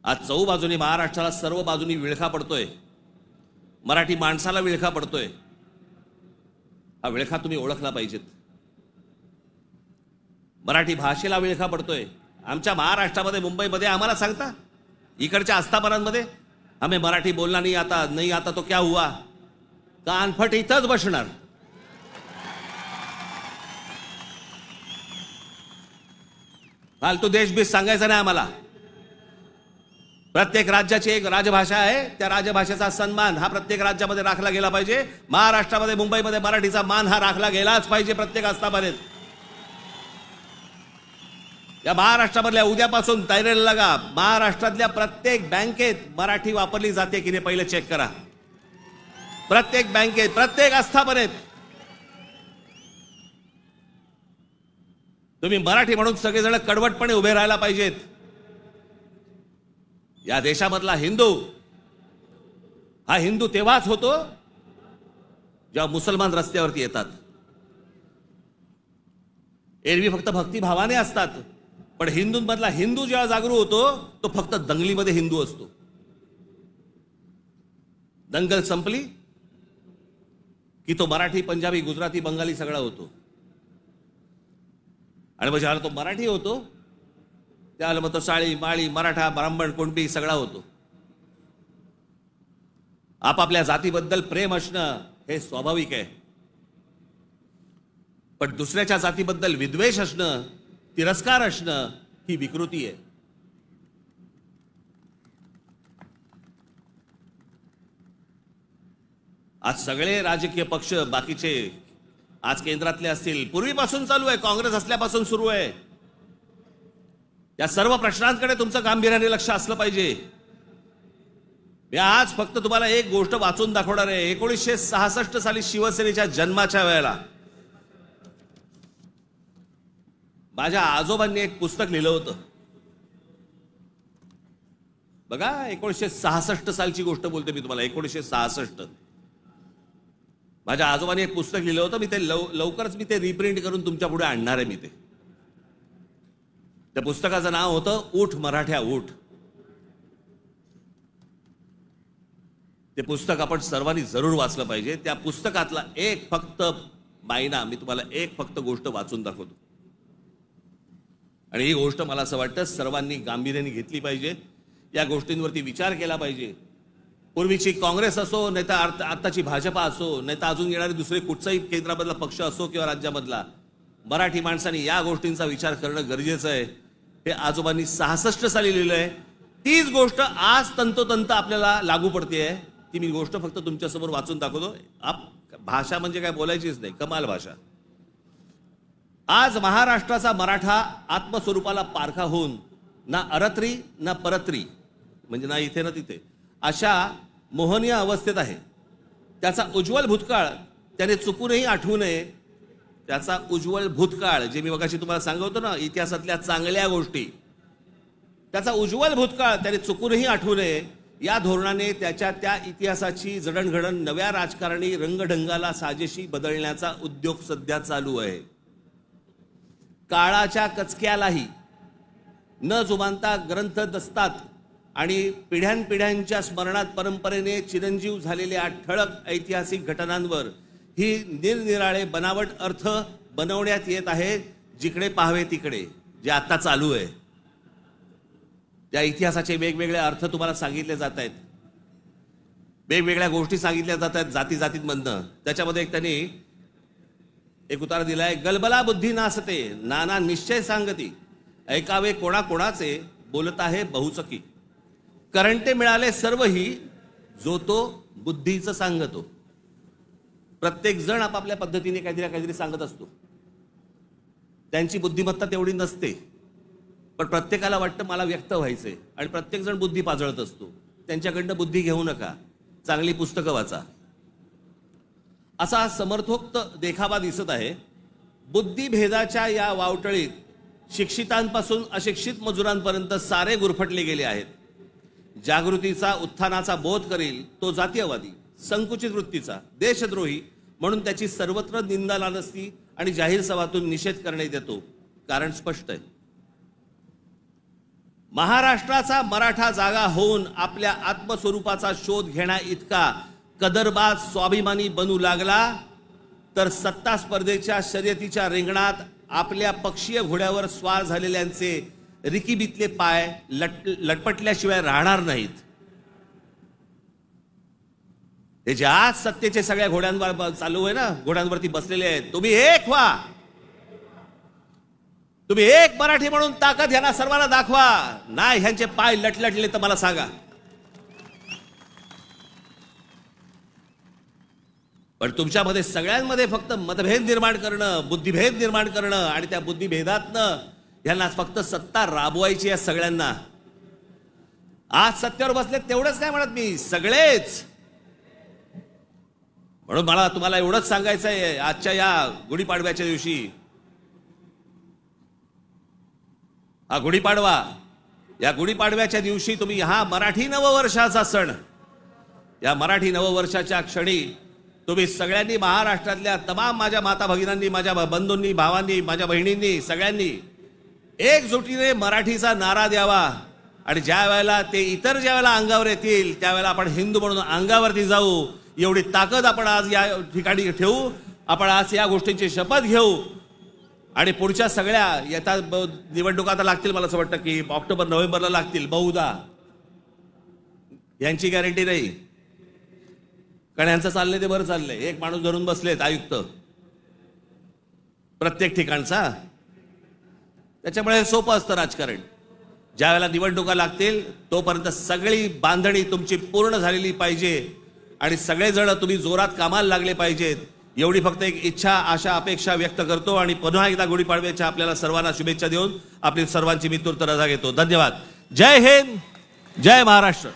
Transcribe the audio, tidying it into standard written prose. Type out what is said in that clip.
आज चहूबाजूनी महाराष्ट्राला सर्व बाजूनी विळखा पडतोय, मराठी माणसाला विळखा पडतोय. हा विळखा तुम्ही ओळखला पाहिजेत. मराठी भाषेला विळखा पडतोय. आमच्या महाराष्ट्रामध्ये मुंबईमध्ये आम्हाला सांगता, इकडच्या आस्थापनांमध्ये आम्ही मराठी बोलना नहीं आता तो क्या हुआ, कानफट इथंच बसणार. फालतू देशबीज सांगायचं नाही आम्हाला. प्रत्येक राज्याची एक राजभाषा आहे, त्या राजभाषेचा सन्मान हा प्रत्येक राज्यामध्ये राखला गेला पाहिजे. महाराष्ट्रामध्ये मुंबईमध्ये मराठीचा मान हा राखला गेलाच पाहिजे प्रत्येक आस्थापनेत. या महाराष्ट्रामधल्या उद्यापासून तयारीला लागा. महाराष्ट्रातल्या प्रत्येक बँकेत मराठी वापरली जाते की नाही पहिले चेक करा. प्रत्येक बँकेत, प्रत्येक आस्थापनेत तुम्ही मराठी म्हणून सगळेजण कडवटपणे उभे राहायला पाहिजेत. या देशामधला हिंदू हा हिंदू तेव्हाच होतो जेव्हा मुसलमान रस्त्यावरती येतात. एरवी फक्त भक्तिभावाने असतात, पण हिंदूंमधला हिंदू जेव्हा जागरूक होतो तो फक्त दंगलीमध्ये हिंदू असतो. दंगल संपली की तो मराठी, पंजाबी, गुजराती, बंगाली सगळा होतो. आणि मग ज्याला तो मराठी होतो त्याला मग तो साळी, माळी, मराठा, ब्राह्मण, कुणबी सगळा होतो. आपापल्या जातीबद्दल प्रेम असणं हे स्वाभाविक आहे, पण दुसऱ्याच्या जातीबद्दल विद्वेष असणं, तिरस्कार असणं ही विकृती आहे. आज सगळे राजकीय पक्ष बाकीचे आज केंद्रातले असतील, पूर्वीपासून चालू आहे, काँग्रेस असल्यापासून सुरू आहे. या सर्व प्रश्नांकडे तुमचं गांभीर्याने लक्ष असलं पाहिजे. मी आज फक्त तुम्हाला एक गोष्ट वाचून दाखवणार आहे. 1966 साली शिवसेनेच्या जन्माच्या वेळेला माझ्या आजोबांनी एक पुस्तक लिहिलं होतं. बघा, 1966 सालची गोष्ट बोलते मी तुम्हाला. 1966 माझ्या आजोबांनी एक पुस्तक लिहिलं होतं. मी ते लवकरच मी ते रिप्रिंट करून तुमच्या पुढे आणणार आहे. मी ते त्या पुस्तकाचं नाव होतं ऊठ मराठ्या ऊठ. ते पुस्तक आपण सर्वांनी जरूर वाचलं पाहिजे. त्या पुस्तकातला एक फक्त मायना मी तुम्हाला एक फक्त गोष्ट वाचून दाखवतो, आणि ही गोष्ट मला असं वाटतं सर्वांनी गांभीर्याने घेतली पाहिजे. या गोष्टींवरती विचार केला पाहिजे. पूर्वीची काँग्रेस असो, नाही तर आताची भाजपा असो, नाही तर अजून येणारे दुसरे कुठचाही केंद्रामधला पक्ष असो किंवा राज्यामधला, मराठी माणसांनी या गोष्टींचा विचार करणं गरजेचं आहे. हे आजोबांनी 66 साली लिहिलंय. तीच गोष्ट आज तंतोतंत आपल्याला लागू पडते. ती मी गोष्ट फक्त तुमच्यासमोर वाचून दाखवतो. भाषा म्हणजे काय बोलायचीच नाही, कमाल भाषा. आज महाराष्ट्राचा मराठा आत्मस्वरूपाला पारखा होऊन ना अरत्री ना परत्री, म्हणजे ना इथे ना तिथे, अशा मोहनीय अवस्थेत आहे. त्याचा उज्ज्वल भूतकाळ त्याने चुकूनही आठवू नये. त्याचा उज्ज्वल भूतकाळ, जे मी मगाशी तुम्हाला सांगतो ना, इतिहासातल्या चांगल्या गोष्टी, त्याचा उज्ज्वल भूतकाळ त्याने चुकूनही आठवू नये. या धोरणाने त्याच्या त्या इतिहासाची जडणघडण नव्या राजकारणी रंगढंगाला साजेशी बदलण्याचा उद्योग सध्या चालू आहे. काळाच्या कचक्यालाही न जुमानता ग्रंथ दसतात आणि पिढ्यानपिढ्यांच्या स्मरणात परंपरेने चिरंजीव झालेल्या ठळक ऐतिहासिक घटनांवर ही निरनिराळे बनावट अर्थ बनवण्यात येत आहे. जिकडे पाहावे तिकडे जे आता चालू आहे, त्या इतिहासाचे वेगवेगळे अर्थ तुम्हाला सांगितले जात आहेत. वेगवेगळ्या गोष्टी सांगितल्या जात आहेत जाती जातींमधनं. त्याच्यामध्ये एक त्यांनी एक उतारा दिलाय. गलबला बुद्धी नासते, नाना निश्चय सांगती, ऐकावे कोणाकोणाचे, बोलत आहे बहुचकी, करंटे मिळाले सर्वही, जो तो बुद्धीचं सांगतो. प्रत्येक जण आपापल्या पद्धतीने काहीतरी सांगत असतो. त्यांची बुद्धिमत्ता तेवढी नसते, पण प्रत्येकाला वाटतं मला व्यक्त व्हायचंय, आणि प्रत्येक जण बुद्धी पाजळत असतो. त्यांच्याकडनं बुद्धी घेऊ नका, चांगली पुस्तकं वाचा. असा समर्थोक्त देखावा दिसत आहे. बुद्धिभेदाच्या या वावटळीत शिक्षितांपासून अशिक्षित मजुरांपर्यंत सारे गुरफटले गेले आहेत. जागृतीचा, उत्थानाचा बोध करील तो जातीयवादी, संकुचित वृत्तीचा, देशद्रोही म्हणून त्याची सर्वत्र निंदा लानस्ती आणि जाहीर सभातून निषेध करण्यात येतो. कारण स्पष्ट आहे. महाराष्ट्राचा मराठा जागा होऊन आपल्या आत्मस्वरूपाचा शोध घेण्या इतका कदरबाज स्वाभिमानी बनू लागला तर सत्ता स्पर्धेच्या शर्यतीच्या रिंगणात आपल्या पक्षीय घोड्यावर स्वार झालेल्यांचे रिकीबितले पाय लटपटल्याशिवाय राहणार नाहीत। हे जे आज सत्तेचे सगळ्या घोड्यांवर चालू आहे ना, घोड्यांवरती बसलेले आहेत, तुम्ही एक व्हा, तुम्ही एक मराठी म्हणून ताकद ह्यांना सर्वांना दाखवा। नाही ह्यांचे पाय लटलटले तर मला सांगा। पण तुमच्यामध्ये सगळ्यांमध्ये फक्त मतभेद निर्माण करणं, बुद्धिभेद निर्माण करणं आणि त्या बुद्धिभेदातनं ह्यांना फक्त सत्ता राबवायची आहे सगळ्यांना। आज सत्तेवर बसले तेवढंच नाही म्हणत मी, सगळेच। म्हणून मला तुम्हाला एवढंच सांगायचं आहे, आजच्या या गुढीपाडव्याच्या दिवशी, हा गुढीपाडवा, या गुढीपाडव्याच्या दिवशी तुम्ही हा मराठी नववर्षाचा सण, या मराठी नववर्षाच्या क्षणी तुम्ही सगळ्यांनी, महाराष्ट्रातल्या तमाम माझ्या माता भगिनींनी, माझ्या बंधूंनी, भावांनी, माझ्या बहिणींनी, सगळ्यांनी एकजुटीने मराठीचा नारा द्यावा। आणि ज्या वेळेला ते इतर ज्या वेळेला अंगावर येतील त्यावेळेला आपण हिंदू म्हणून अंगावरती जाऊ, एवढी ताकद आपण आज या ठिकाणी ठेवू। आपण आज या गोष्टींची शपथ घेऊ आणि पुढच्या सगळ्या येतात निवडणुका आता लागतील, मला असं वाटतं की ऑक्टोबर नोव्हेंबरला लागतील बहुधा, यांची गॅरंटी नाही, कारण यांचं चाललंय ते बरं चाललंय। एक माणूस धरून बसलेत आयुक्त प्रत्येक ठिकाणचा, त्याच्यामुळे सोपं असतं राजकारण। ज्या वेळेला निवडणुका लागतील तोपर्यंत सगळी बांधणी तुमची पूर्ण झालेली पाहिजे आणि सगळेजण तुम्ही जोरात कामाला लागले पाहिजेत, एवढी फक्त एक इच्छा, आशा, अपेक्षा व्यक्त करतो आणि पुन्हा एकदा गुढीपाडव्याच्या आपल्याला सर्वांना शुभेच्छा देऊन आपली सर्वांची मी तूर्त रजा घेतो। धन्यवाद। जय हिंद, जय महाराष्ट्र।